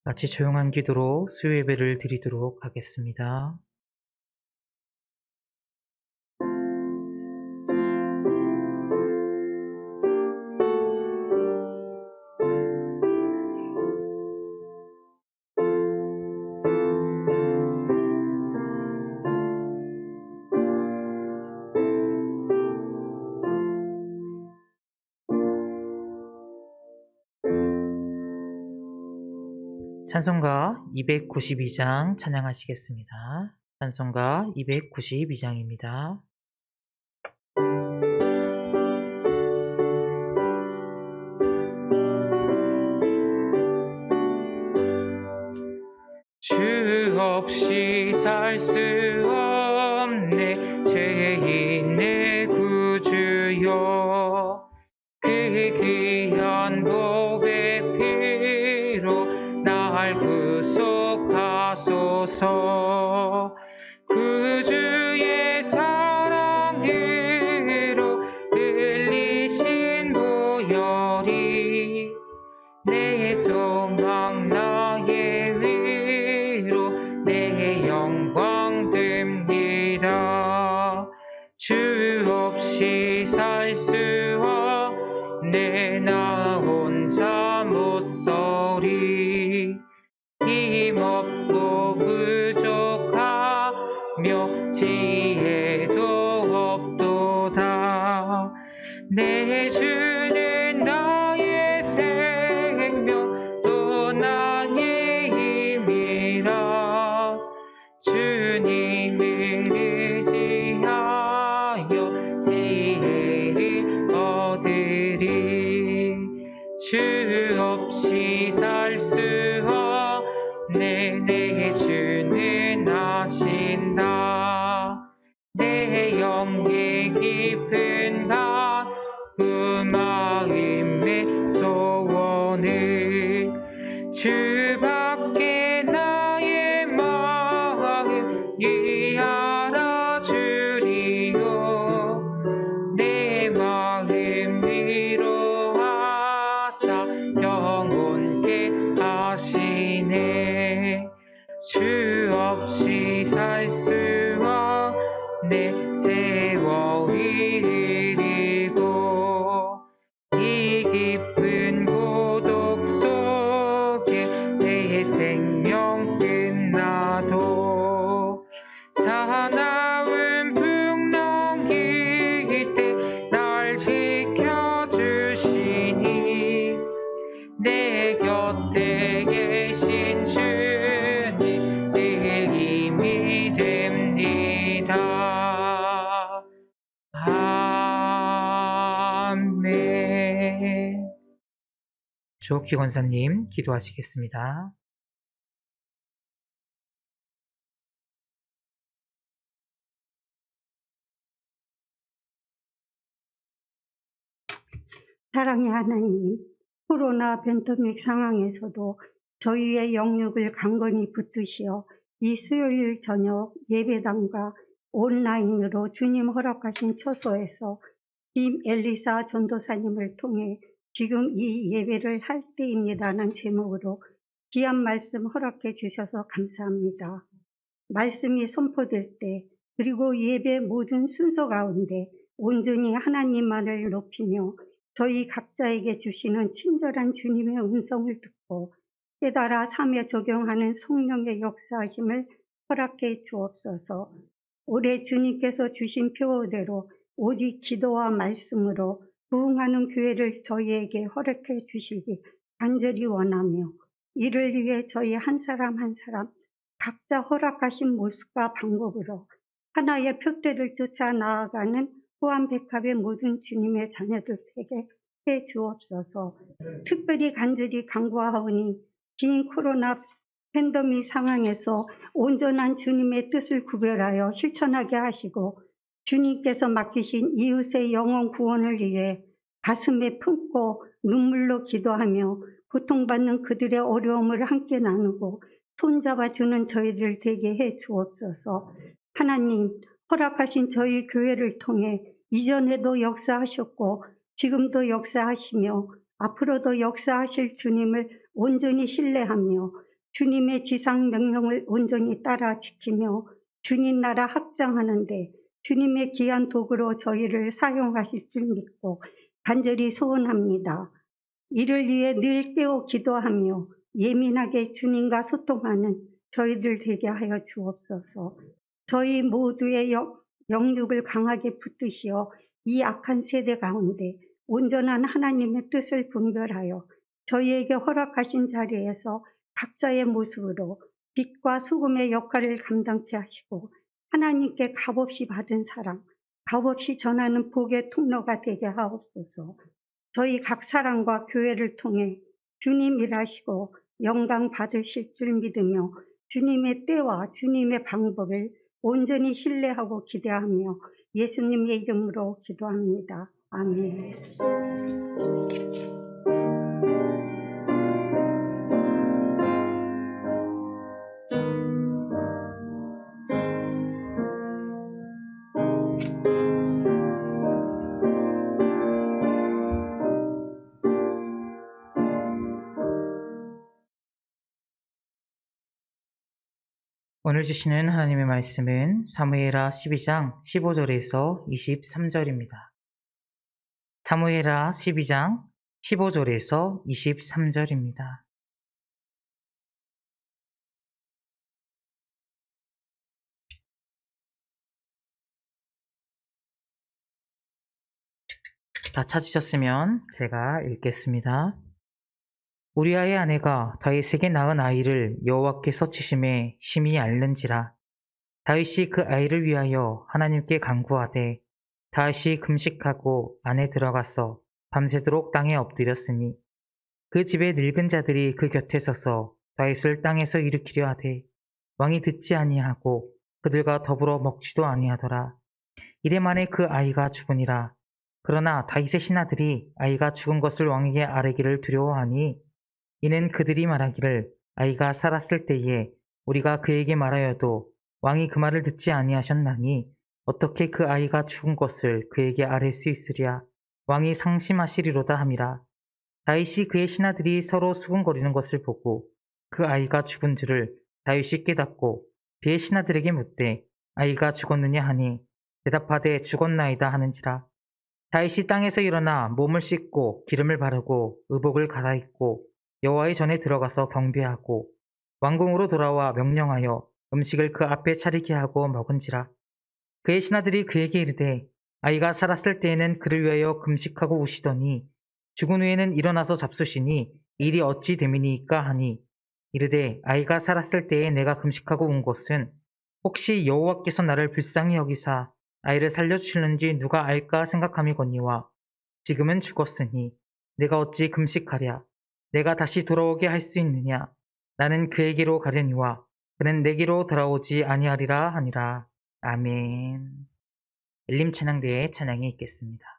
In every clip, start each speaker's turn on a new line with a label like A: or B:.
A: 같이 조용한 기도로 수요 예배를 드리도록 하겠습니다. 찬송가 292장 찬양하시겠습니다. 찬송가 292장입니다. 주 없이 살 수 없네 죄인의 구주여, 그 귀한 보배 피로 날 구속하소서. 구주의 사랑으로 흘리신 보혈이 내 소망 나의 위로 내 영광 됩니다. 주 없이 살 수 없네 나 혼자 못 서리. 힘없고 부족하며 지혜도 없도다. 내 주는 나의 생명 또 나의 힘이라. 주님을 의지하여 지혜를 얻으리. 주 없이 살 수 없네 내 주는 아신다. 내 영의 깊은 그 마음의 소원을 주밖에 나의 마음이 알아주리요. 내 마음 위로하사 영원케 하시네. 주 없이 살 수 없네 세월이 흐르고 이 깊은 고독 속에 내 생명 끝나도 사나운 풍랑일 때 날 지켜주시니 내 곁에 계신 주님 내 힘이 됩니다. 아멘. 조옥희 권사님 기도하시겠습니다.
B: 사랑의 하나님, 코로나 팬데믹 상황에서도 저희의 영육을 강건히 붙드시어 이 수요일 저녁 예배당과 온라인으로 주님 허락하신 처소에서 김엘리사 전도사님을 통해 지금 이 예배를 할 때입니다라는 제목으로 귀한 말씀 허락해 주셔서 감사합니다. 말씀이 선포될 때 그리고 예배 모든 순서 가운데 온전히 하나님만을 높이며 저희 각자에게 주시는 친절한 주님의 음성을 듣고 깨달아 삶에 적용하는 성령의 역사심을 허락해 주옵소서. 올해 주님께서 주신 표어대로 오직 기도와 말씀으로 부흥하는 교회를 저희에게 허락해 주시기 간절히 원하며 이를 위해 저희 한 사람 한 사람 각자 허락하신 모습과 방법으로 하나의 표대를 쫓아 나아가는 호환백합의 모든 주님의 자녀들에게 해 주옵소서. 특별히 간절히 간구하오니 긴 코로나 팬데믹 상황에서 온전한 주님의 뜻을 구별하여 실천하게 하시고 주님께서 맡기신 이웃의 영혼 구원을 위해 가슴에 품고 눈물로 기도하며 고통받는 그들의 어려움을 함께 나누고 손잡아주는 저희들 되게 해 주옵소서. 하나님, 허락하신 저희 교회를 통해 이전에도 역사하셨고 지금도 역사하시며 앞으로도 역사하실 주님을 온전히 신뢰하며 주님의 지상 명령을 온전히 따라 지키며 주님 나라 확장하는데 주님의 귀한 도구로 저희를 사용하실 줄 믿고 간절히 소원합니다. 이를 위해 늘 깨어 기도하며 예민하게 주님과 소통하는 저희들 되게 하여 주옵소서. 저희 모두의 영육을 강하게 붙드시어 이 악한 세대 가운데 온전한 하나님의 뜻을 분별하여 저희에게 허락하신 자리에서 각자의 모습으로 빛과 소금의 역할을 감당케 하시고 하나님께 값없이 받은 사랑, 값없이 전하는 복의 통로가 되게 하옵소서. 저희 각 사람과 교회를 통해 주님 일하시고 영광 받으실 줄 믿으며 주님의 때와 주님의 방법을 온전히 신뢰하고 기대하며 예수님의 이름으로 기도합니다. 아멘.
A: 오늘 주시는 하나님의 말씀은 사무엘하 12장 15절에서 23절입니다. 사무엘하 12장 15절에서 23절입니다. 다 찾으셨으면 제가 읽겠습니다. 우리아의 아내가 다윗에게 낳은 아이를 여호와께서 치심에 심히 앓는지라. 다윗이 그 아이를 위하여 하나님께 간구하되 다윗이 금식하고 안에 들어가서 밤새도록 땅에 엎드렸으니 그 집의 늙은 자들이 그 곁에 서서 다윗을 땅에서 일으키려 하되 왕이 듣지 아니하고 그들과 더불어 먹지도 아니하더라. 이래 만에 그 아이가 죽으니라. 그러나 다윗의 신하들이 아이가 죽은 것을 왕에게 아뢰기를 두려워하니 이는 그들이 말하기를 아이가 살았을 때에 우리가 그에게 말하여도 왕이 그 말을 듣지 아니하셨나니 어떻게 그 아이가 죽은 것을 그에게 아뢰 수 있으랴. 왕이 상심하시리로다 함이라. 다윗이 그의 신하들이 서로 수군거리는 것을 보고 그 아이가 죽은 줄을 다윗이 깨닫고 그의 신하들에게 묻되 아이가 죽었느냐 하니 대답하되 죽었나이다 하는지라. 다윗이 땅에서 일어나 몸을 씻고 기름을 바르고 의복을 갈아입고 여호와의 전에 들어가서 경배하고 왕궁으로 돌아와 명령하여 음식을 그 앞에 차리게 하고 먹은지라. 그의 신하들이 그에게 이르되 아이가 살았을 때에는 그를 위하여 금식하고 우시더니 죽은 후에는 일어나서 잡수시니 일이 어찌 됨이니까 하니 이르되 아이가 살았을 때에 내가 금식하고 운 것은 혹시 여호와께서 나를 불쌍히 여기사 아이를 살려주시는지 누가 알까 생각함이거니와 지금은 죽었으니 내가 어찌 금식하랴. 내가 다시 돌아오게 할 수 있느냐. 나는 그에게로 가려니와 그는 내게로 돌아오지 아니하리라 하니라. 아멘. 엘림 찬양대의 찬양이 있겠습니다.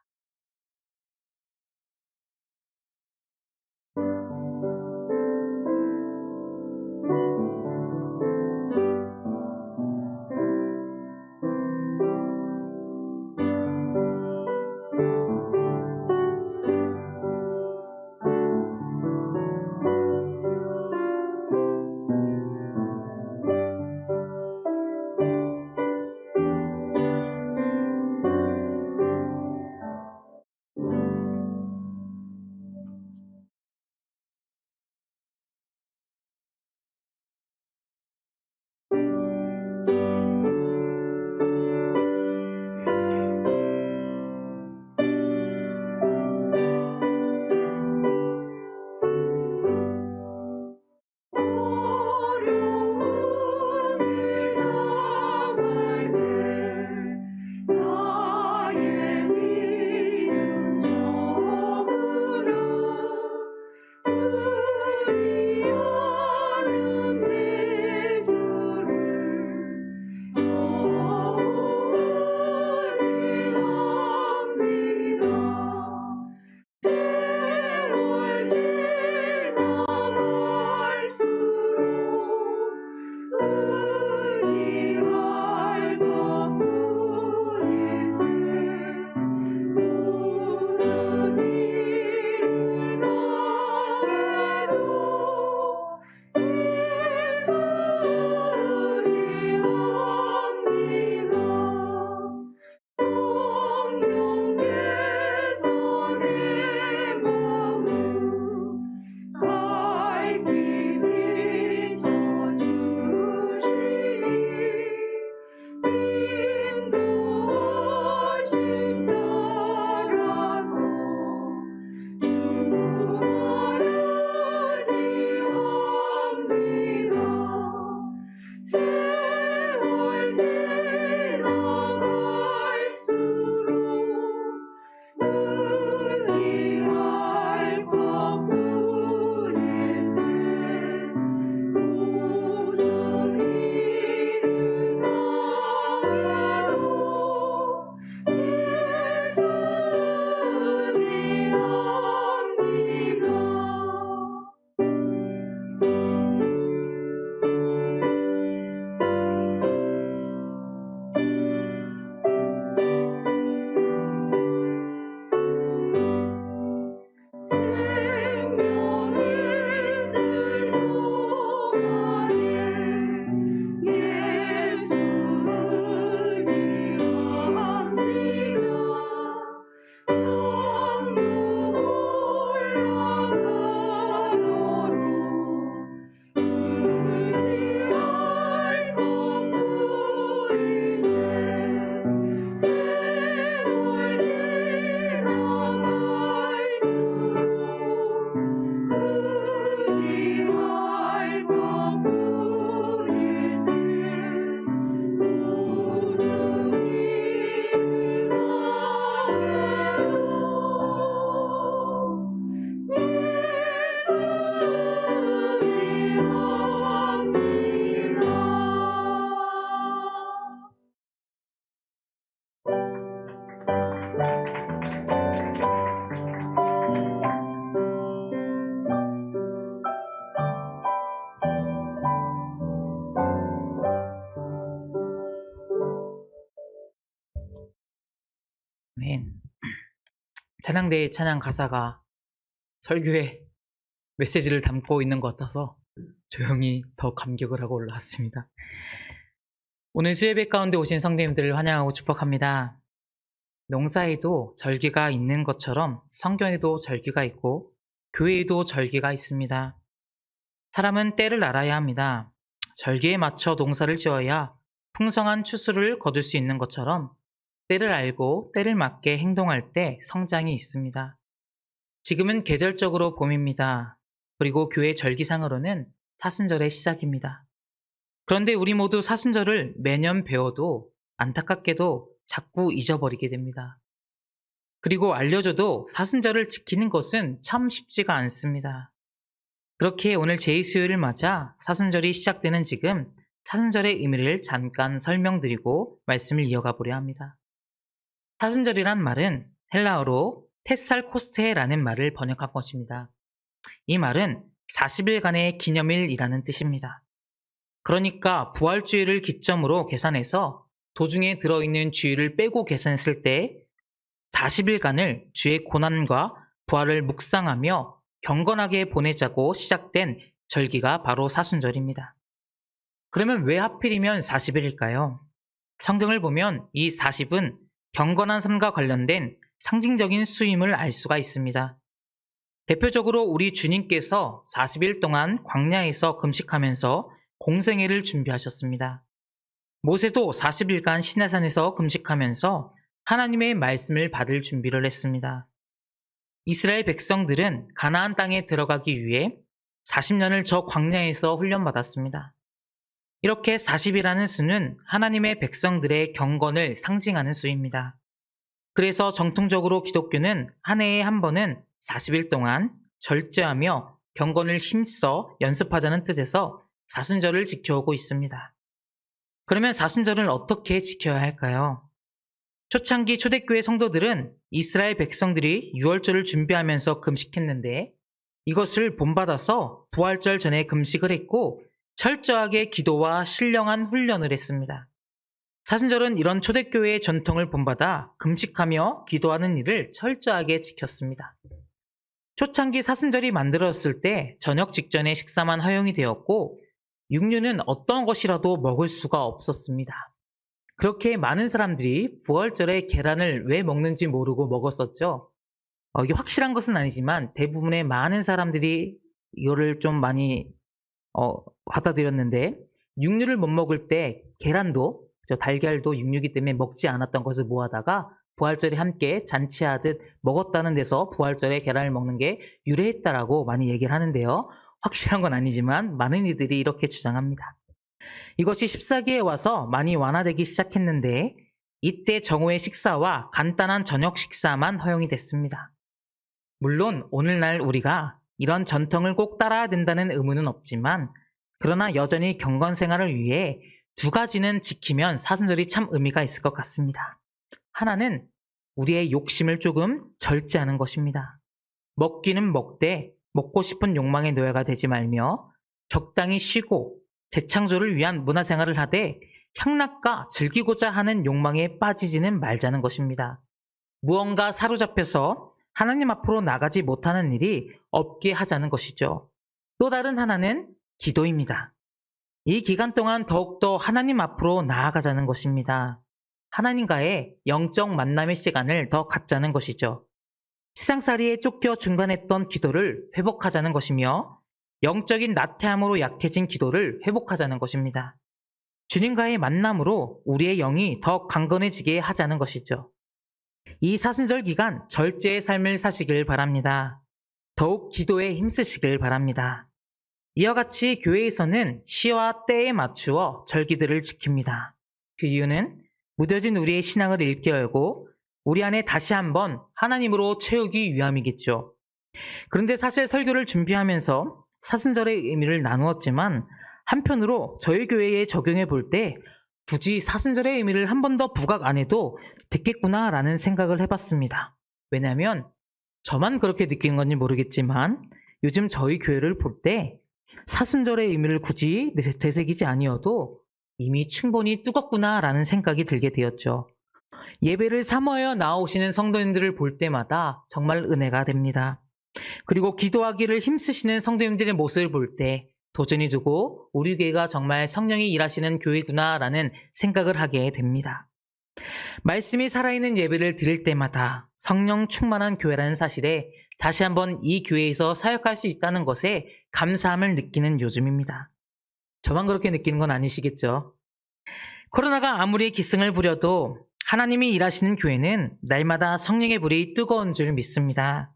A: 찬양대의 찬양 가사가 설교의 메시지를 담고 있는 것 같아서 조용히 더 감격을 하고 올라왔습니다. 오늘 수예배 가운데 오신 성도님들을 환영하고 축복합니다. 농사에도 절기가 있는 것처럼 성경에도 절기가 있고 교회에도 절기가 있습니다. 사람은 때를 알아야 합니다. 절기에 맞춰 농사를 지어야 풍성한 추수를 거둘 수 있는 것처럼 때를 알고 때를 맞게 행동할 때 성장이 있습니다. 지금은 계절적으로 봄입니다. 그리고 교회 절기상으로는 사순절의 시작입니다. 그런데 우리 모두 사순절을 매년 배워도 안타깝게도 자꾸 잊어버리게 됩니다. 그리고 알려줘도 사순절을 지키는 것은 참 쉽지가 않습니다. 그렇게 오늘 제2수요일을 맞아 사순절이 시작되는 지금 사순절의 의미를 잠깐 설명드리고 말씀을 이어가 보려 합니다. 사순절이란 말은 헬라어로 테살코스테라는 말을 번역한 것입니다. 이 말은 40일간의 기념일이라는 뜻입니다. 그러니까 부활주일을 기점으로 계산해서 도중에 들어있는 주일을 빼고 계산했을 때 40일간을 주의 고난과 부활을 묵상하며 경건하게 보내자고 시작된 절기가 바로 사순절입니다. 그러면 왜 하필이면 40일일까요? 성경을 보면 이 40은 경건한 삶과 관련된 상징적인 수임을 알 수가 있습니다. 대표적으로 우리 주님께서 40일 동안 광야에서 금식하면서 공생애를 준비하셨습니다. 모세도 40일간 시내산에서 금식하면서 하나님의 말씀을 받을 준비를 했습니다. 이스라엘 백성들은 가나안 땅에 들어가기 위해 40년을 저 광야에서 훈련받았습니다. 이렇게 40이라는 수는 하나님의 백성들의 경건을 상징하는 수입니다. 그래서 정통적으로 기독교는 한 해에 한 번은 40일 동안 절제하며 경건을 힘써 연습하자는 뜻에서 사순절을 지켜오고 있습니다. 그러면 사순절을 어떻게 지켜야 할까요? 초창기 초대교회 성도들은 이스라엘 백성들이 유월절을 준비하면서 금식했는데 이것을 본받아서 부활절 전에 금식을 했고 철저하게 기도와 신령한 훈련을 했습니다. 사순절은 이런 초대교회의 전통을 본받아 금식하며 기도하는 일을 철저하게 지켰습니다. 초창기 사순절이 만들어졌을 때 저녁 직전에 식사만 허용이 되었고 육류는 어떤 것이라도 먹을 수가 없었습니다. 그렇게 많은 사람들이 부활절에 계란을 왜 먹는지 모르고 먹었었죠. 이게 확실한 것은 아니지만 대부분의 많은 사람들이 이거를 좀 많이 받아들였는데 육류를 못 먹을 때 계란도 달걀도 육류이기 때문에 먹지 않았던 것을 모아다가 부활절에 함께 잔치하듯 먹었다는 데서 부활절에 계란을 먹는 게 유래했다라고 많이 얘기를 하는데요. 확실한 건 아니지만 많은 이들이 이렇게 주장합니다. 이것이 14기에 와서 많이 완화되기 시작했는데 이때 정오의 식사와 간단한 저녁 식사만 허용이 됐습니다. 물론 오늘날 우리가 이런 전통을 꼭 따라야 된다는 의무는 없지만 그러나 여전히 경건 생활을 위해 두 가지는 지키면 사순절이 참 의미가 있을 것 같습니다. 하나는 우리의 욕심을 조금 절제하는 것입니다. 먹기는 먹되 먹고 싶은 욕망의 노예가 되지 말며 적당히 쉬고 재창조를 위한 문화생활을 하되 향락과 즐기고자 하는 욕망에 빠지지는 말자는 것입니다. 무언가 사로잡혀서 하나님 앞으로 나가지 못하는 일이 없게 하자는 것이죠. 또 다른 하나는 기도입니다. 이 기간 동안 더욱더 하나님 앞으로 나아가자는 것입니다. 하나님과의 영적 만남의 시간을 더 갖자는 것이죠. 세상살이에 쫓겨 중단했던 기도를 회복하자는 것이며 영적인 나태함으로 약해진 기도를 회복하자는 것입니다. 주님과의 만남으로 우리의 영이 더 강건해지게 하자는 것이죠. 이 사순절 기간 절제의 삶을 사시길 바랍니다. 더욱 기도에 힘쓰시길 바랍니다. 이와 같이 교회에서는 시와 때에 맞추어 절기들을 지킵니다. 그 이유는 무뎌진 우리의 신앙을 일깨우고 우리 안에 다시 한번 하나님으로 채우기 위함이겠죠. 그런데 사실 설교를 준비하면서 사순절의 의미를 나누었지만 한편으로 저희 교회에 적용해 볼 때 굳이 사순절의 의미를 한 번 더 부각 안 해도 됐겠구나라는 생각을 해봤습니다. 왜냐하면 저만 그렇게 느끼는 건지 모르겠지만 요즘 저희 교회를 볼 때 사순절의 의미를 굳이 되새기지 아니어도 이미 충분히 뜨겁구나라는 생각이 들게 되었죠. 예배를 사모하여 나오시는 성도님들을 볼 때마다 정말 은혜가 됩니다. 그리고 기도하기를 힘쓰시는 성도님들의 모습을 볼 때 도전이 두고 우리 교회가 정말 성령이 일하시는 교회구나라는 생각을 하게 됩니다. 말씀이 살아있는 예배를 드릴 때마다 성령 충만한 교회라는 사실에 다시 한번 이 교회에서 사역할 수 있다는 것에 감사함을 느끼는 요즘입니다. 저만 그렇게 느끼는 건 아니시겠죠? 코로나가 아무리 기승을 부려도 하나님이 일하시는 교회는 날마다 성령의 불이 뜨거운 줄 믿습니다.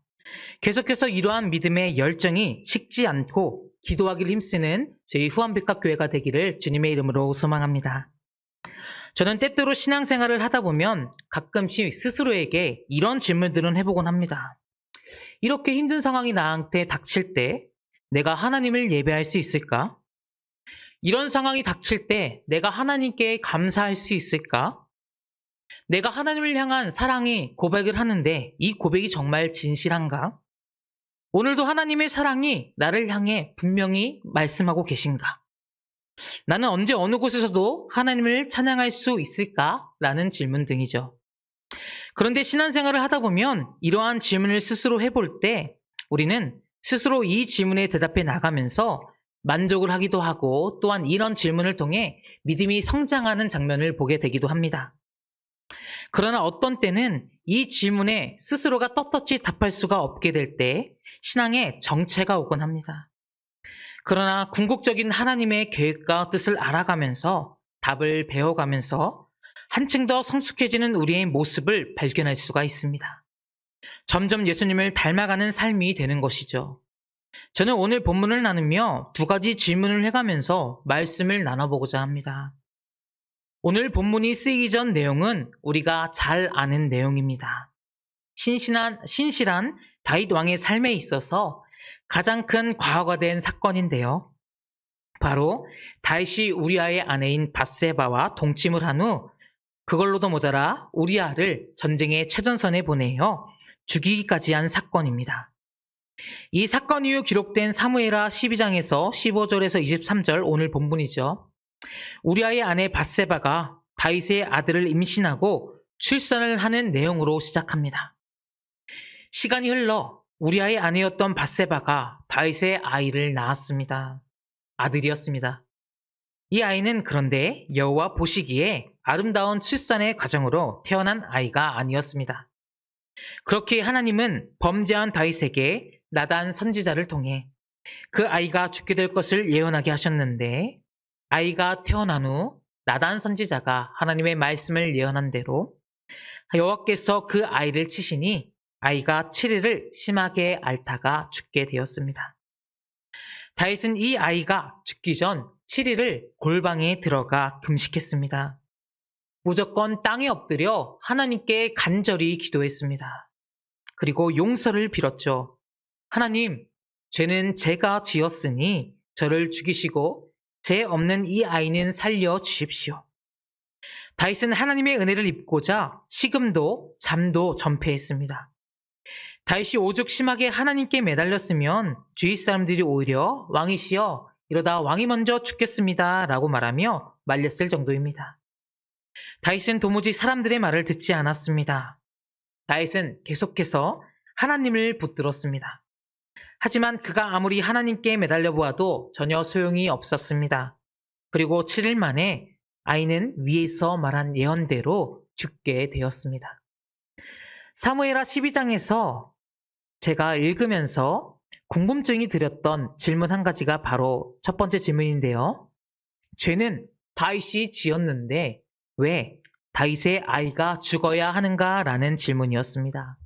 A: 계속해서 이러한 믿음의 열정이 식지 않고 기도하기를 힘쓰는 저희 후암백합교회가 되기를 주님의 이름으로 소망합니다. 저는 때때로 신앙생활을 하다 보면 가끔씩 스스로에게 이런 질문들은 해보곤 합니다. 이렇게 힘든 상황이 나한테 닥칠 때 내가 하나님을 예배할 수 있을까? 이런 상황이 닥칠 때 내가 하나님께 감사할 수 있을까? 내가 하나님을 향한 사랑의 고백을 하는데 이 고백이 정말 진실한가? 오늘도 하나님의 사랑이 나를 향해 분명히 말씀하고 계신가? 나는 언제 어느 곳에서도 하나님을 찬양할 수 있을까? 라는 질문 등이죠. 그런데 신앙생활을 하다 보면 이러한 질문을 스스로 해볼 때 우리는 스스로 이 질문에 대답해 나가면서 만족을 하기도 하고 또한 이런 질문을 통해 믿음이 성장하는 장면을 보게 되기도 합니다. 그러나 어떤 때는 이 질문에 스스로가 떳떳이 답할 수가 없게 될 때 신앙에 정체가 오곤 합니다. 그러나 궁극적인 하나님의 계획과 뜻을 알아가면서 답을 배워가면서 한층 더 성숙해지는 우리의 모습을 발견할 수가 있습니다. 점점 예수님을 닮아가는 삶이 되는 것이죠. 저는 오늘 본문을 나누며 두 가지 질문을 해가면서 말씀을 나눠보고자 합니다. 오늘 본문이 쓰이기 전 내용은 우리가 잘 아는 내용입니다. 신실한 다윗 왕의 삶에 있어서 가장 큰 과거가 된 사건인데요. 바로 다윗이 우리아의 아내인 밧세바와 동침을 한 후 그걸로도 모자라 우리아를 전쟁의 최전선에 보내어 죽이기까지 한 사건입니다. 이 사건 이후 기록된 사무엘하 12장에서 15절에서 23절 오늘 본문이죠. 우리아의 아내 밧세바가 다윗의 아들을 임신하고 출산을 하는 내용으로 시작합니다. 시간이 흘러 우리아의 아내였던 밧세바가 다윗의 아이를 낳았습니다. 아들이었습니다. 이 아이는 그런데 여호와 보시기에 아름다운 출산의 과정으로 태어난 아이가 아니었습니다. 그렇게 하나님은 범죄한 다윗에게 나단 선지자를 통해 그 아이가 죽게 될 것을 예언하게 하셨는데 아이가 태어난 후 나단 선지자가 하나님의 말씀을 예언한 대로 여호와께서 그 아이를 치시니 아이가 7일을 심하게 앓다가 죽게 되었습니다. 다윗은 이 아이가 죽기 전 7일을 골방에 들어가 금식했습니다. 무조건 땅에 엎드려 하나님께 간절히 기도했습니다. 그리고 용서를 빌었죠. 하나님, 죄는 제가 지었으니 저를 죽이시고 죄 없는 이 아이는 살려 주십시오. 다윗은 하나님의 은혜를 입고자 식음도 잠도 전폐했습니다. 다윗이 오죽 심하게 하나님께 매달렸으면 주위 사람들이 오히려 왕이시여 이러다 왕이 먼저 죽겠습니다 라고 말하며 말렸을 정도입니다. 다윗은 도무지 사람들의 말을 듣지 않았습니다. 다윗은 계속해서 하나님을 붙들었습니다. 하지만 그가 아무리 하나님께 매달려 보아도 전혀 소용이 없었습니다. 그리고 7일 만에 아이는 위에서 말한 예언대로 죽게 되었습니다. 사무엘하 12장에서 제가 읽으면서 궁금증이 들었던 질문 한 가지가 바로 첫 번째 질문인데요. 죄는 다윗이 지었는데 왜 다윗의 아이가 죽어야 하는가라는 질문이었습니다.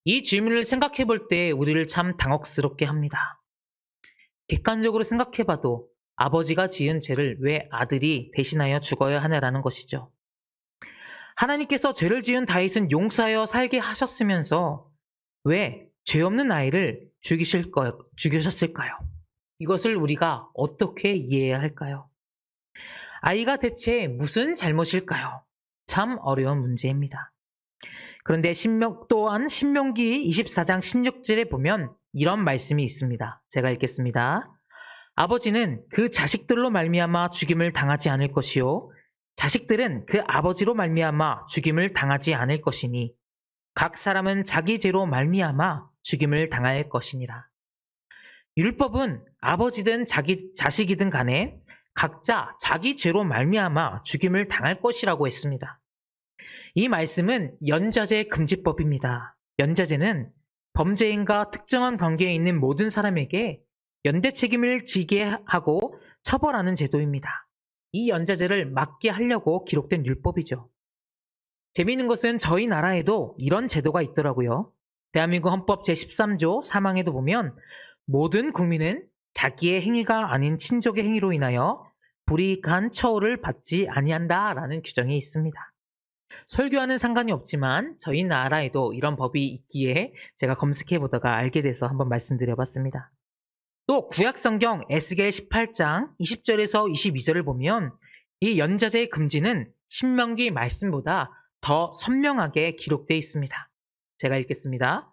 A: 이 질문을 생각해 볼 때 우리를 참 당혹스럽게 합니다. 객관적으로 생각해 봐도 아버지가 지은 죄를 왜 아들이 대신하여 죽어야 하냐라는 것이죠. 하나님께서 죄를 지은 다윗은 용서하여 살게 하셨으면서 왜 죄 없는 아이를 죽이셨을까요? 이것을 우리가 어떻게 이해해야 할까요? 아이가 대체 무슨 잘못일까요? 참 어려운 문제입니다. 그런데 또한 신명기 24장 16절에 보면 이런 말씀이 있습니다. 제가 읽겠습니다. 아버지는 그 자식들로 말미암아 죽임을 당하지 않을 것이요 자식들은 그 아버지로 말미암아 죽임을 당하지 않을 것이니 각 사람은 자기 죄로 말미암아 죽임을 당할 것이니라. 율법은 아버지든 자기 자식이든 간에 각자 자기 죄로 말미암아 죽임을 당할 것이라고 했습니다. 이 말씀은 연좌제 금지법입니다. 연좌제는 범죄인과 특정한 관계에 있는 모든 사람에게 연대 책임을 지게 하고 처벌하는 제도입니다. 이 연좌제를 막게 하려고 기록된 율법이죠. 재미있는 것은 저희 나라에도 이런 제도가 있더라고요. 대한민국 헌법 제13조 3항에도 보면 모든 국민은 자기의 행위가 아닌 친족의 행위로 인하여 불이익한 처우를 받지 아니한다라는 규정이 있습니다. 설교와는 상관이 없지만 저희 나라에도 이런 법이 있기에 제가 검색해 보다가 알게 돼서 한번 말씀드려봤습니다. 또 구약성경 에스겔 18장 20절에서 22절을 보면 이 연좌제 금지는 신명기 말씀보다 더 선명하게 기록되어 있습니다. 제가 읽겠습니다.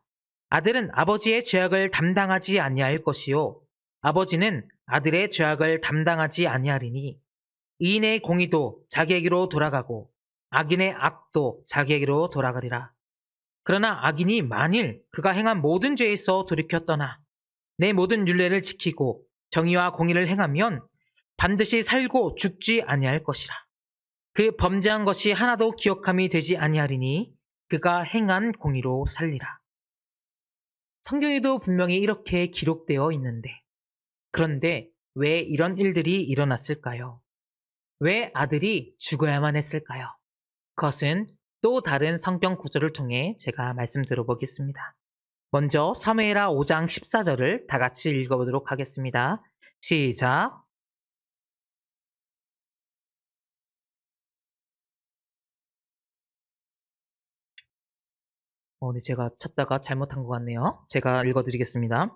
A: 아들은 아버지의 죄악을 담당하지 아니할 것이요 아버지는 아들의 죄악을 담당하지 아니하리니 이인의 공의도 자기에게로 돌아가고 악인의 악도 자기에게로 돌아가리라. 그러나 악인이 만일 그가 행한 모든 죄에서 돌이켜 떠나 내 모든 율례를 지키고 정의와 공의를 행하면 반드시 살고 죽지 아니할 것이라. 그 범죄한 것이 하나도 기억함이 되지 아니하리니 그가 행한 공의로 살리라. 성경에도 분명히 이렇게 기록되어 있는데 그런데 왜 이런 일들이 일어났을까요? 왜 아들이 죽어야만 했을까요? 그것은 또 다른 성경 구절을 통해 제가 말씀드려 보겠습니다. 먼저 사무엘하 5장 14절을 다 같이 읽어보도록 하겠습니다. 시작. 네, 제가 찾다가 잘못한 것 같네요. 제가 읽어드리겠습니다.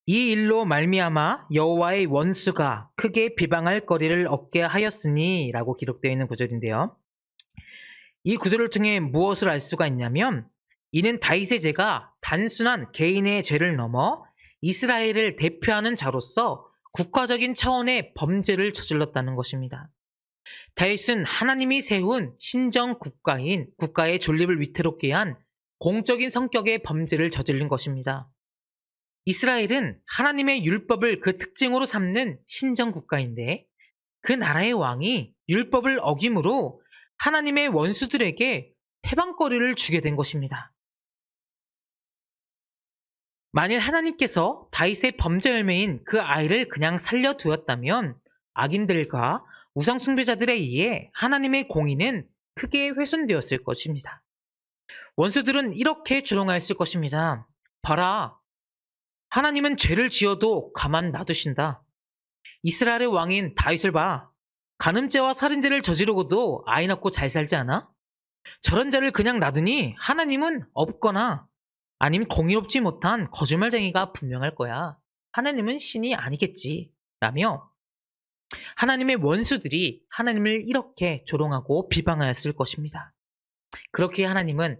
A: 이 일로 말미암아 여호와의 원수가 크게 비방할 거리를 얻게 하였으니 라고 기록되어 있는 구절인데요. 이 구절을 통해 무엇을 알 수가 있냐면 이는 다윗의 죄가 단순한 개인의 죄를 넘어 이스라엘을 대표하는 자로서 국가적인 차원의 범죄를 저질렀다는 것입니다. 다윗은 하나님이 세운 신정 국가인 국가의 존립을 위태롭게 한 공적인 성격의 범죄를 저지른 것입니다. 이스라엘은 하나님의 율법을 그 특징으로 삼는 신정 국가인데 그 나라의 왕이 율법을 어김으로 하나님의 원수들에게 해방거리를 주게 된 것입니다. 만일 하나님께서 다윗의 범죄 열매인 그 아이를 그냥 살려두었다면 악인들과 우상숭배자들에 의해 하나님의 공의는 크게 훼손되었을 것입니다. 원수들은 이렇게 조롱하였을 것입니다. 봐라, 하나님은 죄를 지어도 가만 놔두신다. 이스라엘의 왕인 다윗을 봐. 간음죄와 살인죄를 저지르고도 아이 낳고 잘 살지 않아? 저런 자를 그냥 놔두니 하나님은 없거나 아니면 공의롭지 못한 거짓말쟁이가 분명할 거야. 하나님은 신이 아니겠지. 라며 하나님의 원수들이 하나님을 이렇게 조롱하고 비방하였을 것입니다. 그렇게 하나님은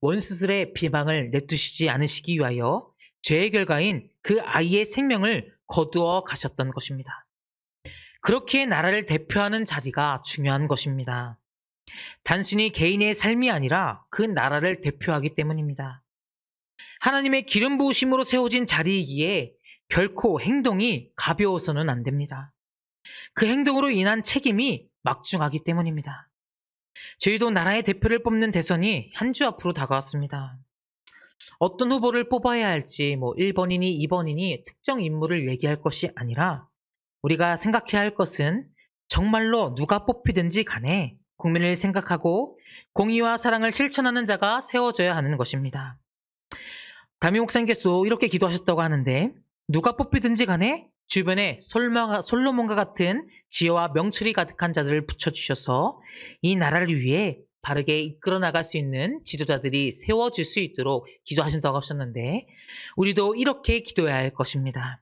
A: 원수들의 비방을 내두시지 않으시기 위하여 죄의 결과인 그 아이의 생명을 거두어 가셨던 것입니다. 그렇게 나라를 대표하는 자리가 중요한 것입니다. 단순히 개인의 삶이 아니라 그 나라를 대표하기 때문입니다. 하나님의 기름 부으심으로 세워진 자리이기에 결코 행동이 가벼워서는 안 됩니다. 그 행동으로 인한 책임이 막중하기 때문입니다. 저희도 나라의 대표를 뽑는 대선이 한 주 앞으로 다가왔습니다. 어떤 후보를 뽑아야 할지 1번이니 2번이니 특정 인물을 얘기할 것이 아니라 우리가 생각해야 할 것은 정말로 누가 뽑히든지 간에 국민을 생각하고 공의와 사랑을 실천하는 자가 세워져야 하는 것입니다. 담임 목사님께서 이렇게 기도하셨다고 하는데 누가 뽑히든지 간에 주변에 솔로몬과 같은 지혜와 명철이 가득한 자들을 붙여주셔서 이 나라를 위해 바르게 이끌어 나갈 수 있는 지도자들이 세워질 수 있도록 기도하신다고 하셨는데 우리도 이렇게 기도해야 할 것입니다.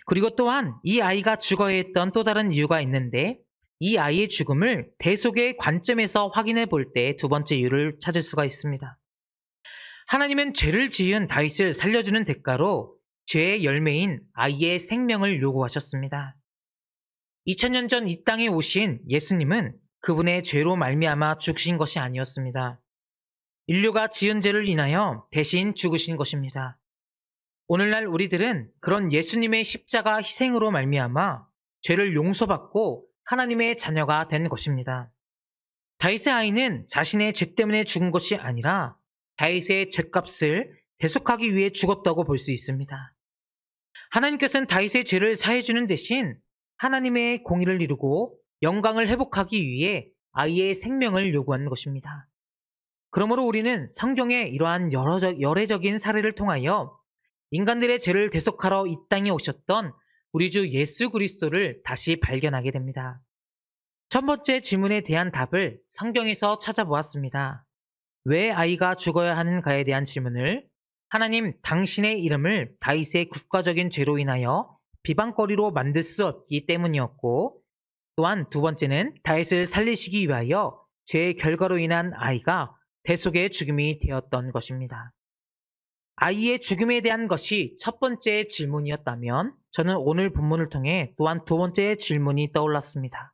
A: 그리고 또한 이 아이가 죽어야 했던 또 다른 이유가 있는데 이 아이의 죽음을 대속의 관점에서 확인해 볼 때 두 번째 이유를 찾을 수가 있습니다. 하나님은 죄를 지은 다윗을 살려주는 대가로 죄의 열매인 아이의 생명을 요구하셨습니다. 2000년 전 이 땅에 오신 예수님은 그분의 죄로 말미암아 죽으신 것이 아니었습니다. 인류가 지은 죄를 인하여 대신 죽으신 것입니다. 오늘날 우리들은 그런 예수님의 십자가 희생으로 말미암아 죄를 용서받고 하나님의 자녀가 된 것입니다. 다윗의 아이는 자신의 죄 때문에 죽은 것이 아니라 다윗의 죄값을 대속하기 위해 죽었다고 볼 수 있습니다. 하나님께서는 다윗의 죄를 사해주는 대신 하나님의 공의를 이루고 영광을 회복하기 위해 아이의 생명을 요구한 것입니다. 그러므로 우리는 성경의 이러한 열애적인 사례를 통하여 인간들의 죄를 대속하러 이 땅에 오셨던 우리 주 예수 그리스도를 다시 발견하게 됩니다. 첫 번째 질문에 대한 답을 성경에서 찾아보았습니다. 왜 아이가 죽어야 하는가에 대한 질문을 하나님 당신의 이름을 다윗의 국가적인 죄로 인하여 비방거리로 만들 수 없기 때문이었고, 또한 두 번째는 다윗을 살리시기 위하여 죄의 결과로 인한 아이가 대속의 죽음이 되었던 것입니다. 아이의 죽음에 대한 것이 첫 번째 질문이었다면 저는 오늘 본문을 통해 또한 두 번째 질문이 떠올랐습니다.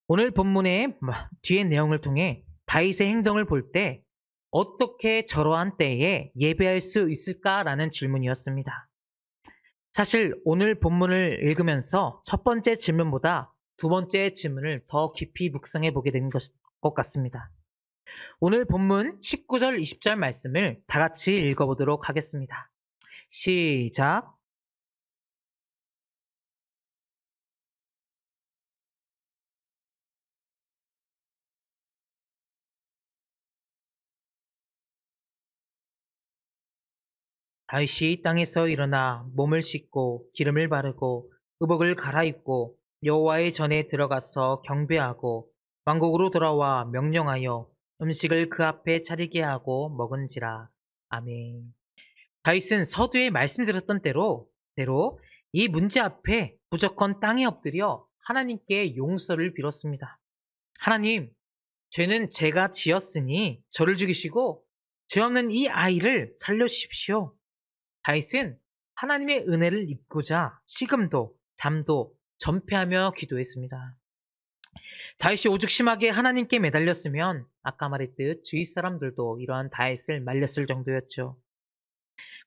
A: 오늘 본문의 뒤의 내용을 통해 다윗의 행동을 볼 때 어떻게 저러한 때에 예배할 수 있을까라는 질문이었습니다. 사실 오늘 본문을 읽으면서 첫 번째 질문보다 두 번째 질문을 더 깊이 묵상해 보게 된 것 같습니다. 오늘 본문 19절, 20절 말씀을 다 같이 읽어보도록 하겠습니다. 시작. 다윗이 땅에서 일어나 몸을 씻고 기름을 바르고 의복을 갈아입고 여호와의 전에 들어가서 경배하고 왕국으로 돌아와 명령하여 음식을 그 앞에 차리게 하고 먹은지라. 아멘. 다윗은 서두에 말씀드렸던 대로 이 문제 앞에 무조건 땅에 엎드려 하나님께 용서를 빌었습니다. 하나님, 죄는 제가 지었으니 저를 죽이시고 죄 없는 이 아이를 살려주십시오. 다윗은 하나님의 은혜를 입고자 식음도 잠도 전폐하며 기도했습니다. 다윗이 오죽 심하게 하나님께 매달렸으면 아까 말했듯 주위 사람들도 이러한 다윗을 말렸을 정도였죠.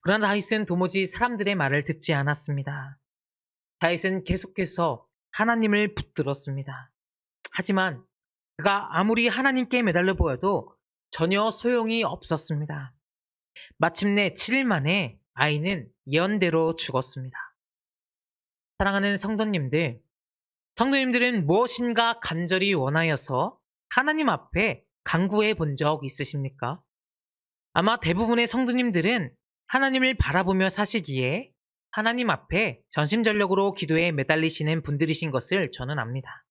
A: 그러나 다윗은 도무지 사람들의 말을 듣지 않았습니다. 다윗은 계속해서 하나님을 붙들었습니다. 하지만 그가 아무리 하나님께 매달려 보여도 전혀 소용이 없었습니다. 마침내 7일 만에 아이는 예언대로 죽었습니다. 사랑하는 성도님들은 무엇인가 간절히 원하여서 하나님 앞에 간구해 본 적 있으십니까? 아마 대부분의 성도님들은 하나님을 바라보며 사시기에 하나님 앞에 전심전력으로 기도에 매달리시는 분들이신 것을 저는 압니다.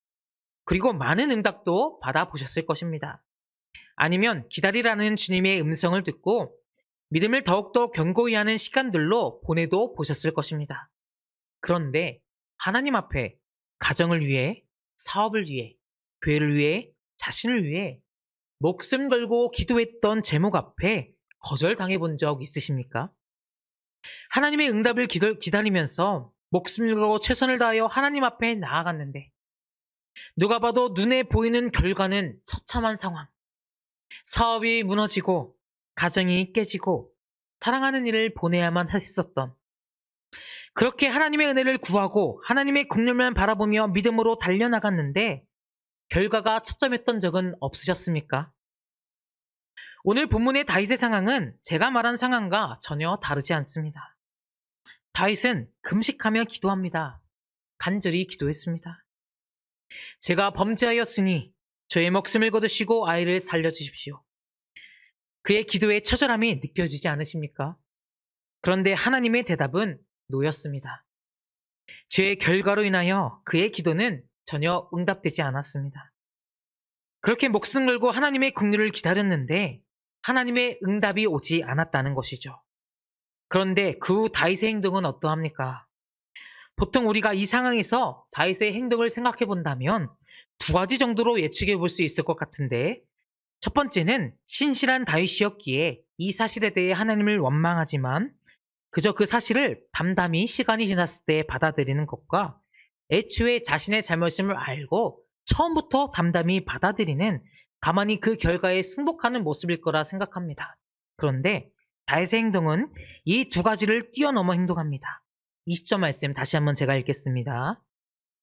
A: 그리고 많은 응답도 받아보셨을 것입니다. 아니면 기다리라는 주님의 음성을 듣고 믿음을 더욱더 견고히 하는 시간들로 보내도 보셨을 것입니다. 그런데 하나님 앞에 가정을 위해, 사업을 위해, 교회를 위해, 자신을 위해 목숨 걸고 기도했던 제목 앞에 거절당해 본 적 있으십니까? 하나님의 응답을 기다리면서 목숨을 걸고 최선을 다하여 하나님 앞에 나아갔는데 누가 봐도 눈에 보이는 결과는 처참한 상황. 사업이 무너지고 가정이 깨지고 사랑하는 이를 보내야만 했었던, 그렇게 하나님의 은혜를 구하고 하나님의 국률만 바라보며 믿음으로 달려나갔는데 결과가 처참했던 적은 없으셨습니까? 오늘 본문의 다윗의 상황은 제가 말한 상황과 전혀 다르지 않습니다. 다윗은 금식하며 기도합니다. 간절히 기도했습니다. 제가 범죄하였으니 저의 목숨을 거두시고 아이를 살려주십시오. 그의 기도의 처절함이 느껴지지 않으십니까? 그런데 하나님의 대답은 노였습니다. 죄의 결과로 인하여 그의 기도는 전혀 응답되지 않았습니다. 그렇게 목숨 걸고 하나님의 긍휼을 기다렸는데 하나님의 응답이 오지 않았다는 것이죠. 그런데 그 후 다윗의 행동은 어떠합니까? 보통 우리가 이 상황에서 다윗의 행동을 생각해 본다면 두 가지 정도로 예측해 볼 수 있을 것 같은데, 첫 번째는 신실한 다윗이었기에 이 사실에 대해 하나님을 원망하지만 그저 그 사실을 담담히 시간이 지났을 때 받아들이는 것과, 애초에 자신의 잘못임을 알고 처음부터 담담히 받아들이는, 가만히 그 결과에 승복하는 모습일 거라 생각합니다. 그런데 다윗의 행동은 이 두 가지를 뛰어넘어 행동합니다. 20절 말씀 다시 한번 제가 읽겠습니다.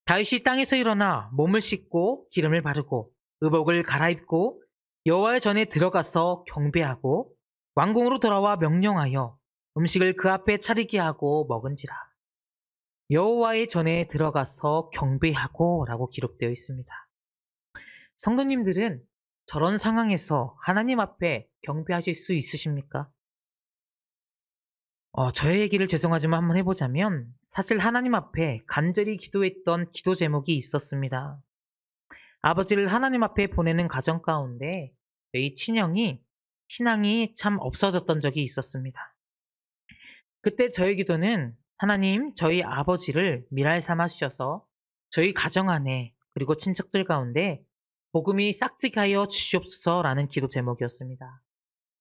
A: 다윗이 땅에서 일어나 몸을 씻고 기름을 바르고 의복을 갈아입고 여호와의 전에 들어가서 경배하고 왕궁으로 돌아와 명령하여 음식을 그 앞에 차리게 하고 먹은지라. 여호와의 전에 들어가서 경배하고 라고 기록되어 있습니다. 성도님들은 저런 상황에서 하나님 앞에 경배하실 수 있으십니까? 저의 얘기를 죄송하지만 한번 해보자면, 사실 하나님 앞에 간절히 기도했던 기도 제목이 있었습니다. 아버지를 하나님 앞에 보내는 과정 가운데 저희 친형이 신앙이 참 없어졌던 적이 있었습니다. 그때 저의 기도는, 하나님, 저희 아버지를 미랄 삼아 주셔서 저희 가정 안에 그리고 친척들 가운데 복음이 싹트게 하여 주시옵소서라는 기도 제목이었습니다.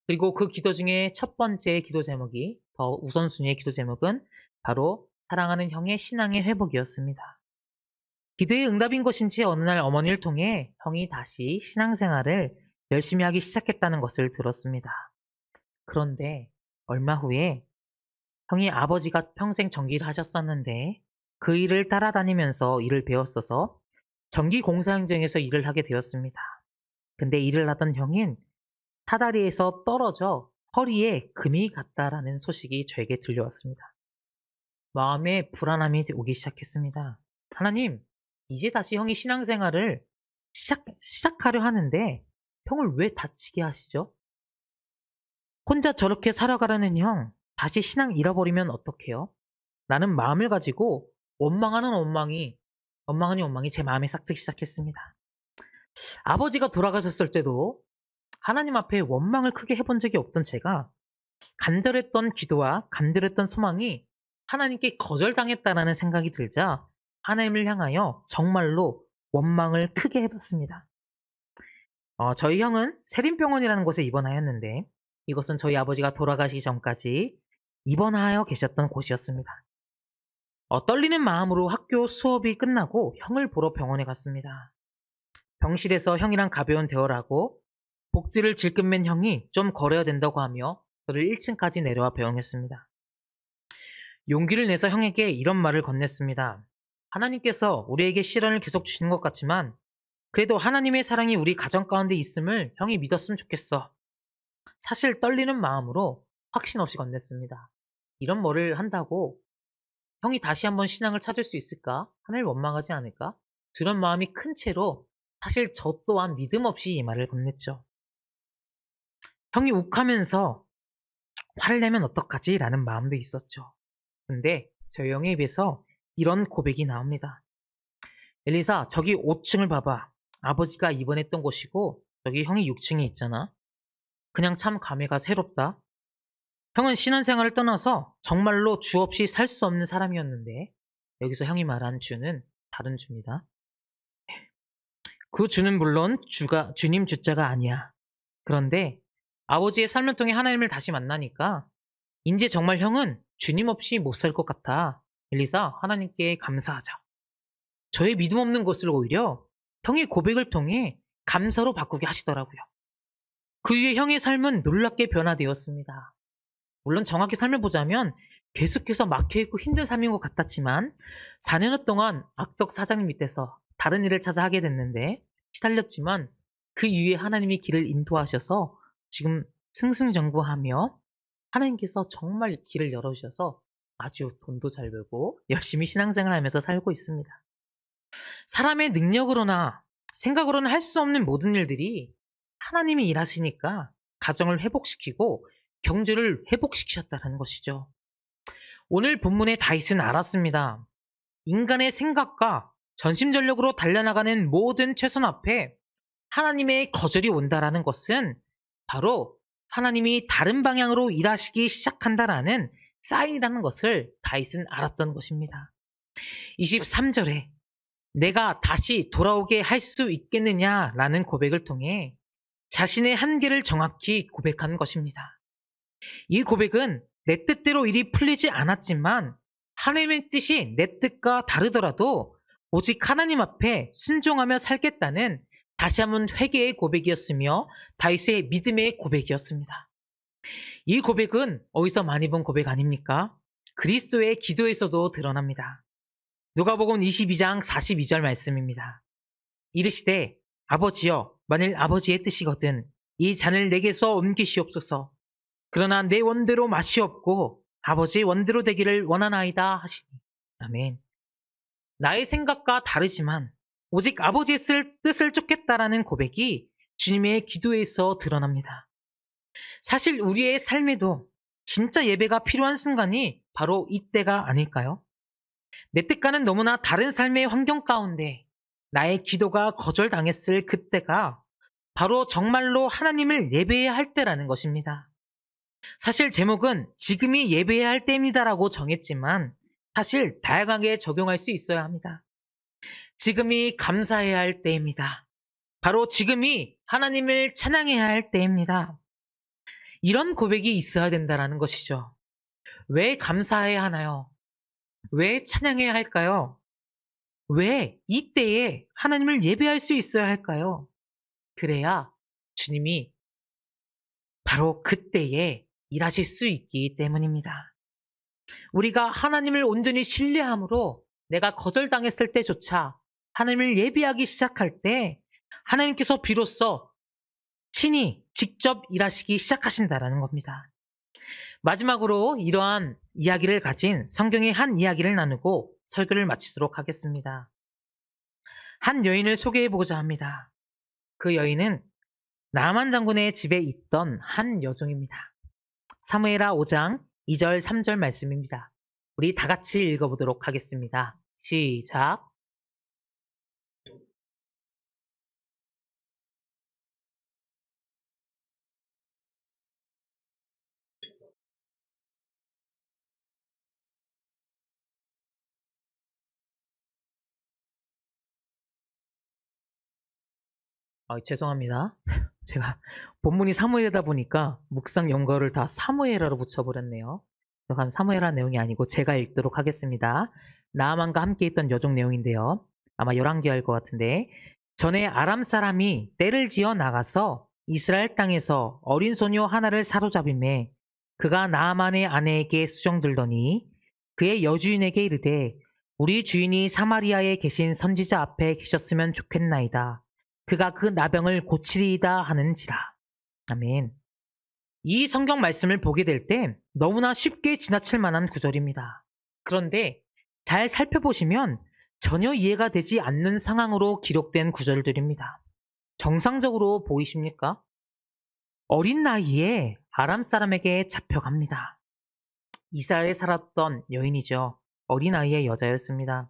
A: 그리고 그 기도 중에 첫 번째 기도 제목이, 더 우선순위의 기도 제목은 바로 사랑하는 형의 신앙의 회복이었습니다. 기도의 응답인 것인지 어느 날 어머니를 통해 형이 다시 신앙생활을 열심히 하기 시작했다는 것을 들었습니다. 그런데 얼마 후에 형이 아버지가 평생 전기를 하셨었는데 그 일을 따라다니면서 일을 배웠어서 전기 공사 현장에서 일을 하게 되었습니다. 근데 일을 하던 형인 사다리에서 떨어져 허리에 금이 갔다라는 소식이 저에게 들려왔습니다. 마음에 불안함이 오기 시작했습니다. 하나님, 이제 다시 형이 신앙생활을 시작하려 하는데 형을 왜 다치게 하시죠? 혼자 저렇게 살아가려는 형, 다시 신앙 잃어버리면 어떡해요? 라는 마음을 가지고 원망이 제 마음에 싹트기 시작했습니다. 아버지가 돌아가셨을 때도 하나님 앞에 원망을 크게 해본 적이 없던 제가 간절했던 기도와 간절했던 소망이 하나님께 거절당했다라는 생각이 들자 하나님을 향하여 정말로 원망을 크게 해봤습니다. 저희 형은 세림병원이라는 곳에 입원하였는데 이것은 저희 아버지가 돌아가시기 전까지 입원하여 계셨던 곳이었습니다. 떨리는 마음으로 학교 수업이 끝나고 형을 보러 병원에 갔습니다. 병실에서 형이랑 가벼운 대화를 하고 복지를 질끈맨 형이 좀 걸어야 된다고 하며 저를 1층까지 내려와 배웅했습니다. 용기를 내서 형에게 이런 말을 건넸습니다. 하나님께서 우리에게 시련을 계속 주시는 것 같지만 그래도 하나님의 사랑이 우리 가정 가운데 있음을 형이 믿었으면 좋겠어. 사실 떨리는 마음으로 확신 없이 건넸습니다. 이런 말을 한다고 형이 다시 한번 신앙을 찾을 수 있을까? 하나님을 원망하지 않을까? 그런 마음이 큰 채로 사실 저 또한 믿음 없이 이 말을 건넸죠. 형이 욱하면서 화를 내면 어떡하지? 라는 마음도 있었죠. 근데 저희 형의 입에서 이런 고백이 나옵니다. 엘리사, 저기 5층을 봐봐. 아버지가 입원했던 곳이고 저기 형이 6층에 있잖아. 그냥 참 감회가 새롭다. 형은 신앙생활을 떠나서 정말로 주 없이 살 수 없는 사람이었는데 여기서 형이 말한 주는 다른 주입니다. 그 주는 물론 주님 주자가 아니야. 그런데 아버지의 삶을 통해 하나님을 다시 만나니까 이제 정말 형은 주님 없이 못 살 것 같아. 엘리사, 하나님께 감사하자. 저의 믿음 없는 것을 오히려 형의 고백을 통해 감사로 바꾸게 하시더라고요. 그 이후에 형의 삶은 놀랍게 변화되었습니다. 물론 정확히 삶을 보자면 계속해서 막혀있고 힘든 삶인 것 같았지만 4년여 동안 악덕 사장님 밑에서 다른 일을 찾아 하게 됐는데 시달렸지만 그 이후에 하나님이 길을 인도하셔서 지금 승승장구하며 하나님께서 정말 길을 열어주셔서 아주 돈도 잘 벌고 열심히 신앙생활하면서 살고 있습니다. 사람의 능력으로나 생각으로는 할 수 없는 모든 일들이 하나님이 일하시니까 가정을 회복시키고 경주를 회복시키셨다는 것이죠. 오늘 본문의 다윗은 알았습니다. 인간의 생각과 전심전력으로 달려나가는 모든 최선 앞에 하나님의 거절이 온다라는 것은 바로 하나님이 다른 방향으로 일하시기 시작한다라는 사인이라는 것을 다윗은 알았던 것입니다. 23절에 내가 다시 돌아오게 할 수 있겠느냐라는 고백을 통해 자신의 한계를 정확히 고백한 것입니다. 이 고백은 내 뜻대로 일이 풀리지 않았지만 하나님의 뜻이 내 뜻과 다르더라도 오직 하나님 앞에 순종하며 살겠다는 다시 한번 회개의 고백이었으며 다윗의 믿음의 고백이었습니다. 이 고백은 어디서 많이 본 고백 아닙니까? 그리스도의 기도에서도 드러납니다. 누가복음 22장 42절 말씀입니다. 이르시되 아버지여 만일 아버지의 뜻이거든 이 잔을 내게서 옮기시옵소서. 그러나 내 원대로 마시옵고 아버지의 원대로 되기를 원하나이다 하시니. 아멘. 나의 생각과 다르지만 오직 아버지의 뜻을 쫓겠다라는 고백이 주님의 기도에서 드러납니다. 사실 우리의 삶에도 진짜 예배가 필요한 순간이 바로 이때가 아닐까요? 내 뜻과는 너무나 다른 삶의 환경 가운데 나의 기도가 거절당했을 그때가 바로 정말로 하나님을 예배해야 할 때라는 것입니다. 사실 제목은 지금이 예배해야 할 때입니다라고 정했지만 사실 다양하게 적용할 수 있어야 합니다. 지금이 감사해야 할 때입니다. 바로 지금이 하나님을 찬양해야 할 때입니다. 이런 고백이 있어야 된다는 것이죠. 왜 감사해야 하나요? 왜 찬양해야 할까요? 왜 이때에 하나님을 예배할 수 있어야 할까요? 그래야 주님이 바로 그때에 일하실 수 있기 때문입니다. 우리가 하나님을 온전히 신뢰함으로 내가 거절당했을 때조차 하나님을 예배하기 시작할 때 하나님께서 비로소 친히 직접 일하시기 시작하신다라는 겁니다. 마지막으로 이러한 이야기를 가진 성경의 한 이야기를 나누고 설교를 마치도록 하겠습니다. 한 여인을 소개해 보고자 합니다. 그 여인은 나만 장군의 집에 있던 한 여종입니다. 사무엘하 5장 2절 3절 말씀입니다. 우리 다 같이 읽어보도록 하겠습니다. 시작. 죄송합니다. 제가 본문이 사무엘이다 보니까 묵상 연거를 다 사무엘하로 붙여버렸네요. 그간 사무엘하 내용이 아니고 제가 읽도록 하겠습니다. 나아만과 함께 있던 여종 내용인데요. 아마 11개월 것 같은데 전에 아람 사람이 떼를 지어 나가서 이스라엘 땅에서 어린 소녀 하나를 사로잡음에 그가 나아만의 아내에게 수정들더니 그의 여주인에게 이르되 우리 주인이 사마리아에 계신 선지자 앞에 계셨으면 좋겠나이다. 그가 그 나병을 고치리이다 하는지라. 아멘. 이 성경 말씀을 보게 될 때 너무나 쉽게 지나칠 만한 구절입니다. 그런데 잘 살펴보시면 전혀 이해가 되지 않는 상황으로 기록된 구절들입니다. 정상적으로 보이십니까? 어린 나이에 아람 사람에게 잡혀갑니다. 이스라엘에 살았던 여인이죠. 어린 나이의 여자였습니다.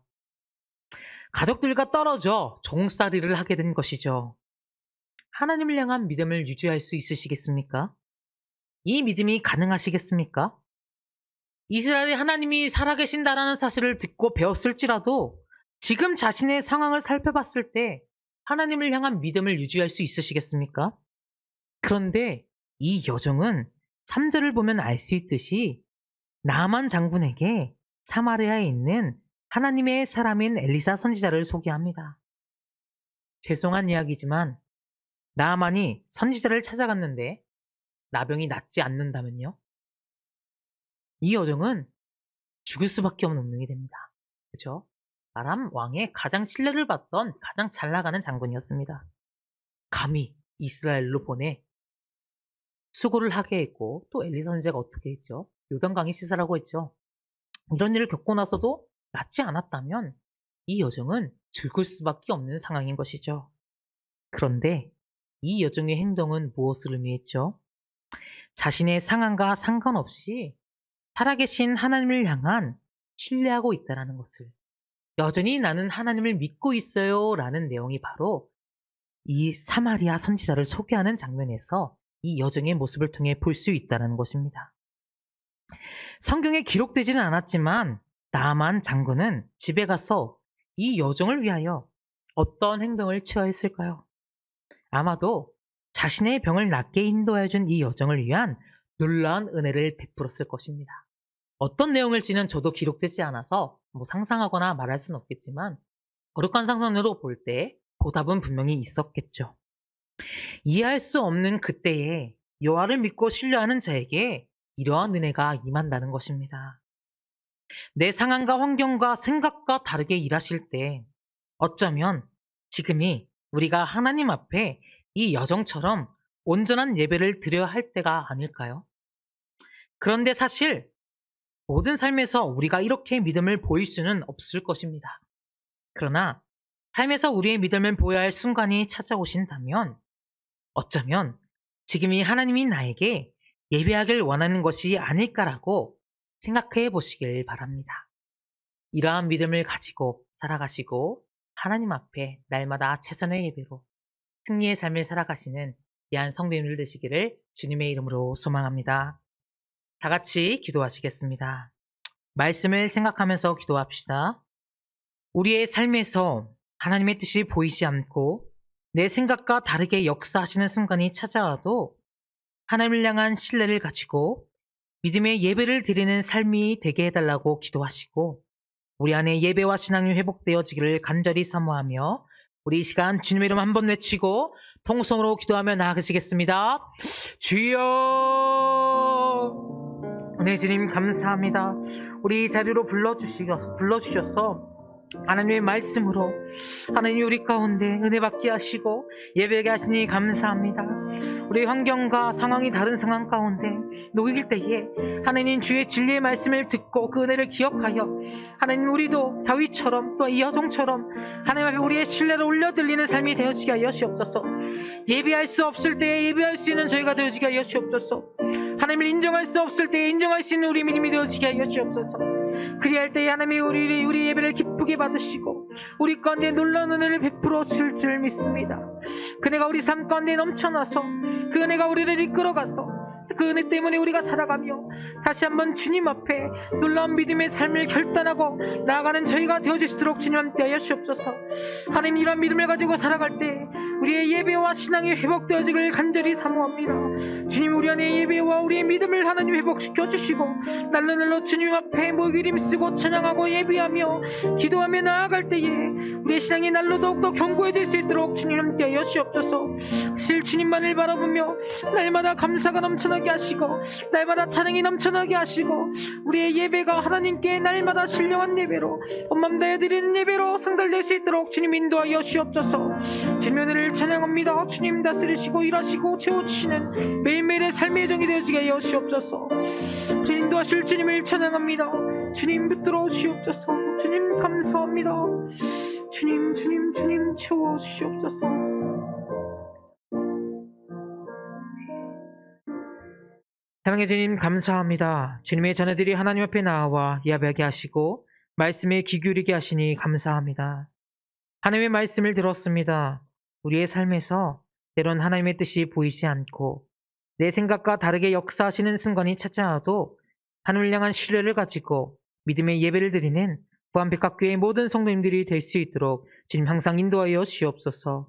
A: 가족들과 떨어져 종살이를 하게 된 것이죠. 하나님을 향한 믿음을 유지할 수 있으시겠습니까? 이 믿음이 가능하시겠습니까? 이스라엘의 하나님이 살아계신다라는 사실을 듣고 배웠을지라도 지금 자신의 상황을 살펴봤을 때 하나님을 향한 믿음을 유지할 수 있으시겠습니까? 그런데 이 여종은 3절을 보면 알 수 있듯이 나만 장군에게 사마리아에 있는 하나님의 사람인 엘리사 선지자를 소개합니다. 죄송한 이야기지만 나아만이 선지자를 찾아갔는데 나병이 낫지 않는다면요? 이 여종은 죽을 수밖에 없는 운명이 됩니다. 그죠? 아람 왕의 가장 신뢰를 받던 가장 잘 나가는 장군이었습니다. 감히 이스라엘로 보내 수고를 하게 했고 또 엘리사 선지자가 어떻게 했죠? 요단강에 씻으라고 했죠. 이런 일을 겪고 나서도 낫지 않았다면 이 여종은 죽을 수밖에 없는 상황인 것이죠. 그런데 이 여종의 행동은 무엇을 의미했죠? 자신의 상황과 상관없이 살아계신 하나님을 향한 신뢰하고 있다는 것을, 여전히 나는 하나님을 믿고 있어요 라는 내용이 바로 이 사마리아 선지자를 소개하는 장면에서 이 여종의 모습을 통해 볼 수 있다는 것입니다. 성경에 기록되지는 않았지만 나만 장군은 집에 가서 이 여종을 위하여 어떤 행동을 취하였을까요? 아마도 자신의 병을 낫게 인도해준 이 여종을 위한 놀라운 은혜를 베풀었을 것입니다. 어떤 내용일지는 저도 기록되지 않아서 상상하거나 말할 수는 없겠지만 거룩한 상상으로 볼 때 보답은 분명히 있었겠죠. 이해할 수 없는 그때에 여호와를 믿고 신뢰하는 자에게 이러한 은혜가 임한다는 것입니다. 내 상황과 환경과 생각과 다르게 일하실 때 어쩌면 지금이 우리가 하나님 앞에 이 여정처럼 온전한 예배를 드려야 할 때가 아닐까요? 그런데 사실 모든 삶에서 우리가 이렇게 믿음을 보일 수는 없을 것입니다. 그러나 삶에서 우리의 믿음을 보여야 할 순간이 찾아오신다면 어쩌면 지금이 하나님이 나에게 예배하길 원하는 것이 아닐까라고 생각해 보시길 바랍니다. 이러한 믿음을 가지고 살아가시고 하나님 앞에 날마다 최선의 예배로 승리의 삶을 살아가시는 귀한 성도님들 되시기를 주님의 이름으로 소망합니다. 다 같이 기도하시겠습니다. 말씀을 생각하면서 기도합시다. 우리의 삶에서 하나님의 뜻이 보이지 않고 내 생각과 다르게 역사하시는 순간이 찾아와도 하나님을 향한 신뢰를 가지고 믿음의 예배를 드리는 삶이 되게 해달라고 기도하시고 우리 안에 예배와 신앙이 회복되어지기를 간절히 사모하며 우리 이 시간 주님의 이름 한번 외치고 통성으로 기도하며 나아가시겠습니다. 주여! 네, 주님 감사합니다. 우리 이 자리로 불러주셔서 하나님의 말씀으로 하나님 우리 가운데 은혜 받게 하시고 예배하게 하시니 감사합니다. 우리 환경과 상황이 다른 상황 가운데 놓일 때에 하나님 주의 진리의 말씀을 듣고 그 은혜를 기억하여 하나님 우리도 다윗처럼 또 이 여종처럼 하나님 앞에 우리의 신뢰를 올려드리는 삶이 되어지게 하여 주옵소서. 예배할 수 없을 때에 예배할 수 있는 저희가 되어지게 하여 주옵소서. 하나님을 인정할 수 없을 때에 인정할 수 있는 우리 믿음이 되어지게 하여 주옵소서. 그리할 때에 하나님이 우리 예배를 기쁘게 받으시고 우리 가운데 놀라운 은혜를 베풀어 줄 줄 믿습니다. 그 은혜가 우리 삶 가운데 넘쳐나서 그 은혜가 우리를 이끌어가서 그 은혜 때문에 우리가 살아가며 다시 한번 주님 앞에 놀라운 믿음의 삶을 결단하고 나아가는 저희가 되어주시도록 주님 함께하여 주옵소서. 하나님 이런 믿음을 가지고 살아갈 때 우리의 예배와 신앙이 회복되어지길 간절히 사모합니다. 주님 우리 안에 예배와 우리의 믿음을 하나님 회복시켜 주시고 날로 주님 앞에 모기를 힘쓰고 찬양하고 예배하며 기도하며 나아갈 때에 우리의 신앙이 날로 더욱더 견고해질 수 있도록 주님 함께하여 주옵소서. 실 주님만을 바라보며 날마다 감사가 넘쳐나게 하시고 날마다 찬양이 넘쳐나게 하시고 우리의 예배가 하나님께 날마다 신령한 예배로 온맘 다해 드리는 예배로 상달될 수 있도록 주님 인도하여 주옵소서. 주님의 은혜를 찬양합니다. 주님 다스리시고 일하시고 채워주시는 매일매일의 삶의 여정이 되어지게 하여 주옵소서. 주님 인도하실 주님을 찬양합니다. 주님 붙들어 주옵소서. 주님 감사합니다. 주님 채워주시옵소서. 사랑의 주님 감사합니다. 주님의 자녀들이 하나님 앞에 나와 예배하게 하시고 말씀에 귀 기울이게 하시니 감사합니다. 하나님의 말씀을 들었습니다. 우리의 삶에서 때론 하나님의 뜻이 보이지 않고 내 생각과 다르게 역사하시는 순간이 찾아와도 하늘을 향한 신뢰를 가지고 믿음의 예배를 드리는 부안백학교의 모든 성도님들이 될 수 있도록 주님 항상 인도하여 주옵소서.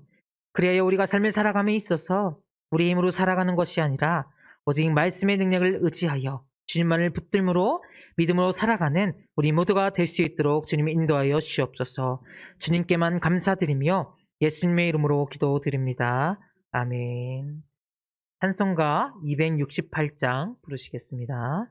A: 그리하여 우리가 삶을 살아감에 있어서 우리 힘으로 살아가는 것이 아니라 오직 말씀의 능력을 의지하여 주님만을 붙들므로 믿음으로 살아가는 우리 모두가 될 수 있도록 주님 인도하여 주옵소서. 주님께만 감사드리며 예수님의 이름으로 기도드립니다. 아멘. 찬송가 268장 부르시겠습니다.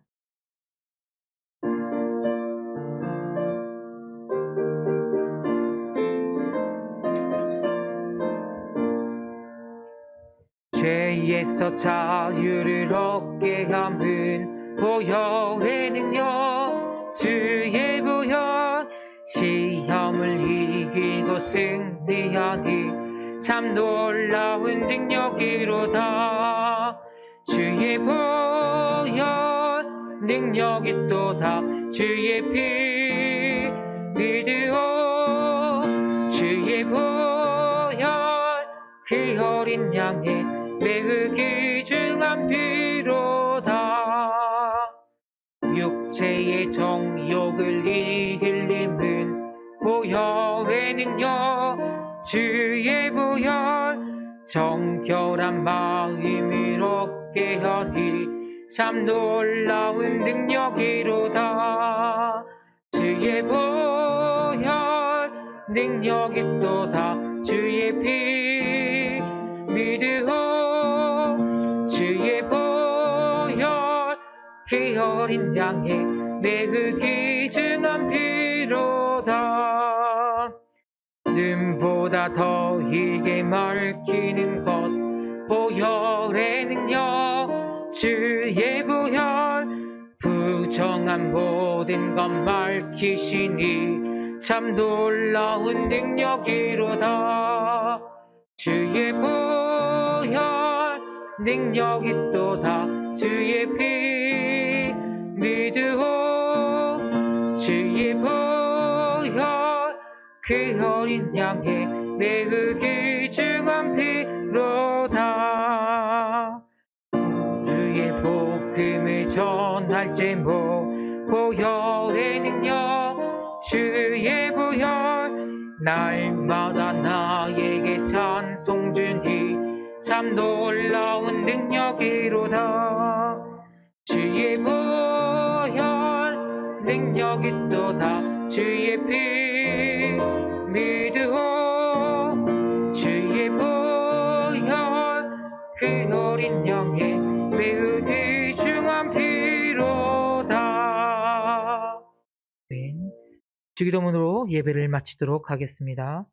A: 죄에서 자유를 얻게 함은 보혈의 능력 주의 보혈 시험을 이기고 승리하니 참 놀라운 능력이로다. 주의 보혈 능력이 또다. 주의 피 믿으오. 주의 보혈 그 어린 양의 매우 귀중한 피로다. 육체의 정욕을 이길림은 보혈의 능력 주의 보혈 정결한 마음을 얻게 하니 참 놀라운 능력이로다. 주의 보혈 능력이 또다 주의 피 믿으오 주의 보혈 그 어린 양의 매우 귀중한 피로다 눈보다 더 희게 밝히는 것 보혈의 능력 주의 보혈 부정한 모든 것 밝히시니 참 놀라운 능력이로다 주의 보혈 능력이 또다 주의 피 믿으오 주의 보혈 그 어린 양의 매우 귀중한 피로다 주의 복음을 전할 제목 보혈의 능력 주의 보혈 날마다 나에게 찬송 주니 참 놀라운 능력이로다 주의 보혈 능력이 또다 주의 피 믿으오 주의 보혈 그 어린 양의 매우 귀중한 피로다. 주기도문으로 예배를 마치도록 하겠습니다.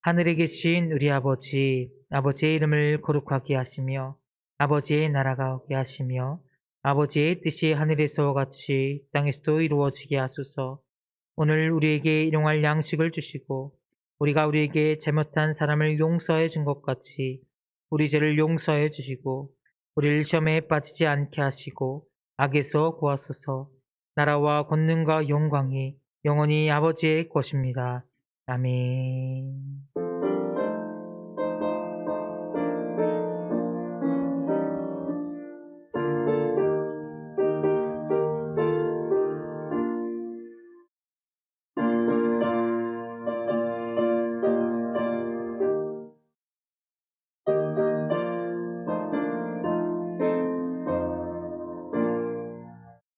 A: 하늘에 계신 우리 아버지, 아버지의 이름을 거룩하게 하시며 아버지의 나라가 오게 하시며 아버지의 뜻이 하늘에서와 같이 땅에서도 이루어지게 하소서. 오늘 우리에게 일용할 양식을 주시고 우리가 우리에게 잘못한 사람을 용서해 준 것 같이 우리 죄를 용서해 주시고 우리를 시험에 빠지지 않게 하시고 악에서 구하소서. 나라와 권능과 영광이 영원히 아버지의 것입니다. 아멘.